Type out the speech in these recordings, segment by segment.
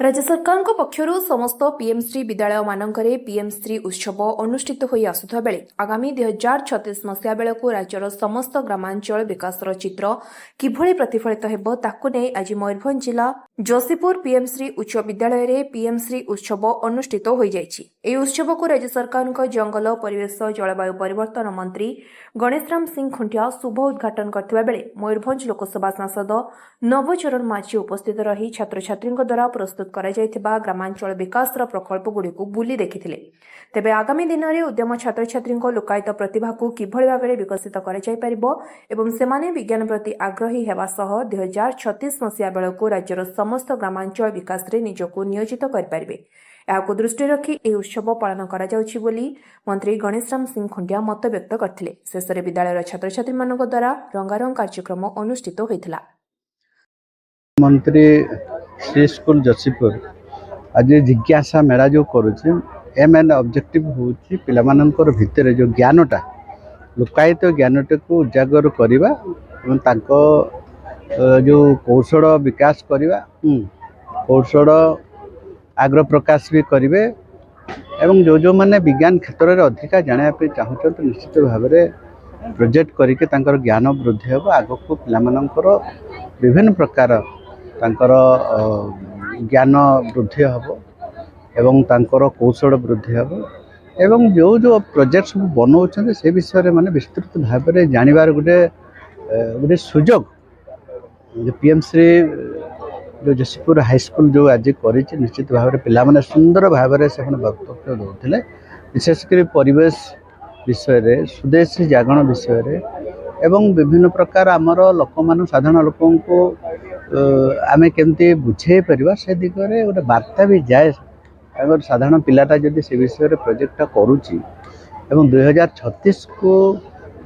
राज्य सरकार पक्षर समस्त पीएमश्री विद्यालय मानकरे पीएमश्री उत्सव अनुष्ठित होई आसुथा बेले आगामी 2036 मसीहा बेलू राज्यर समस्त ग्रामांचल विकास चित्र किभଳି प्रतिफलित हेब ताकु नै आज मयूरभंज जिला जोशीपुर पीएमश्री उच्च विद्यालय रे पीएमश्री उत्सव अनुष्ठित होई जायछि। एही उत्सव को राज्य सरकार जंगल परिवेश जलवायु परिवर्तन मंत्री गणेशराम सिंह खुंटिया शुभ उद्घाटन करथिबा बेले मयूरभंज लोकसभा सांसद नवचरण माझी उपस्थित रही छात्र छात्री द्वारा प्रस्तुत कराଯାଇଥିବା ग्रामांचल विकास प्रकल्प गुड़िक बुली देखिथिले। तेबे आगामी दिन में उद्यम छात्र छात्री लोकायत प्रतिभा को किभଳି भाव में विकसित कराଯାଇପାରିबो एवं सेमाने विज्ञान प्रति आग्रही हेबा सह 2036 मसीहा बेलू राज्यर समस्त ग्रामांचल विकास रे निजको नियोजित करिपारिबे। एहाको दृष्टि रखी ଏହି उत्सव पालन करा जाउछि बोली मंत्री गणेशराम सिंह खुंटिया मत व्यक्त करथिले। शेषरे विद्यालयर छात्र छात्री मानक द्वारा रंगारंग कार्यक्रम अनुष्ठित होइथिला। मंत्री श्री स्कूल जोशीपुर आज जिज्ञासा मेला जो करुचे मेन ऑब्जेक्टिव होची पिलामानंकर भितर जो ज्ञानटा लोकायत ज्ञानटा को उजागर करवा एवं तांको जो कौशल विकास करवा कौशल आग्रह प्रकाश भी करेंगे एवं जो माने विज्ञान क्षेत्र में अधिका जानापी चाहूँ तो निश्चित भाव में प्रोजेक्ट करके तांकर ज्ञान वृद्धि हे आग को पिलामानंकर विभिन्न प्रकार तांकर ज्ञान वृद्धि हम एवं तांकर कौशल वृद्धि हम एवं जो जो प्रोजेक्ट सब बनाऊँ से विषय में विस्तृत भाव में जानवर गोटे गोटे सुजोग पीएमश्री जो जोशीपुर हाईस्कूल जो आज कर निश्चित भाव में पिला सुंदर भाव में से वक्तव्य दूसरे विशेषकर परिवेश विषय स्वदेशी जागरण विषय एवं विभिन्न प्रकार आमर लोक मान साधारण लोक को आमे केमती बुझे परिबा से दिगरे गोटे वार्ता भी जाए अगर साधारण पिलाटा जदि से विषय प्रोजेक्ट करुच्ची एवं 2036 को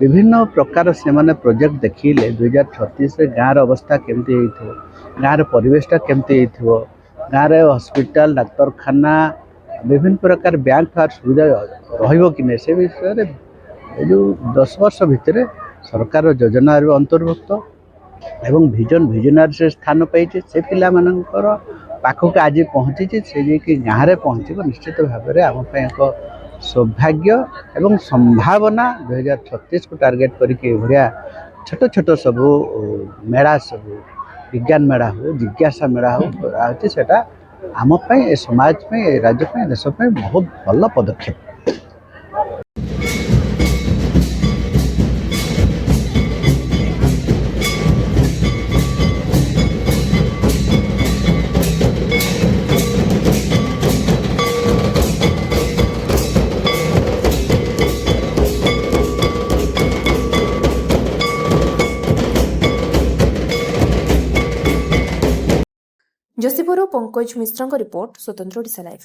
विभिन्न प्रकार से माने प्रोजेक्ट देखिले 2036 गाँव अवस्था केमती हो गाँव परिवेशटा केमती हो गाँव हॉस्पिटल डाक्तरखाना विभिन्न प्रकार बैंक फार सुविधा रहिबो कि नै से विषय जो 10 वर्ष भितर सरकार योजना अंतर्भुक्त एवं विजनरी से स्थान पाई से पिला मानकर पाखक आज पहुँची से कि गाँव में पहुँच निश्चित भाव में आम एक सौभाग्य एवं संभावना 2036 को टार्गेट करके भाया छोट छोट सब मेला सब विज्ञान मेला हो जिज्ञासा मेला हो सेटा आम समाज में राज्य में देश में बहुत भल पदक्षेप। जोशीपुर पंकज मिश्र रिपोर्ट स्वतंत्र ओडिशा लाइव।